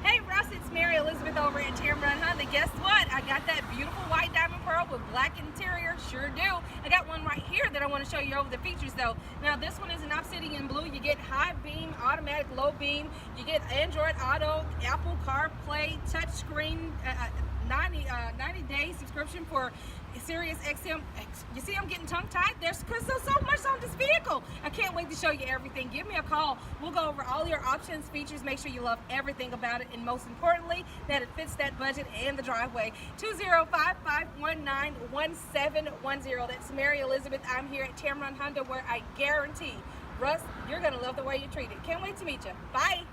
Hey Russ, it's Mary Elizabeth over at Tameron Honda. Guess what? I got that beautiful white diamond pearl with black interior. Sure do. I got one right here that I want to show you over the features though. Now this one is an obsidian blue. You get high beam, automatic low beam. You get Android Auto, Apple CarPlay, touchscreen, 90-day subscription for Sirius XM. You see I'm getting tongue-tied? There's so much on this vehicle. I can't wait to show you everything. Give me a call. We'll go over all your options, features, make sure you love everything about it, and most importantly, that it fits that budget and the driveway. 205-519-1710. That's Mary Elizabeth. I'm here at Tameron Honda, where I guarantee, Russ, you're going to love the way you're treated. Can't wait to meet you. Bye.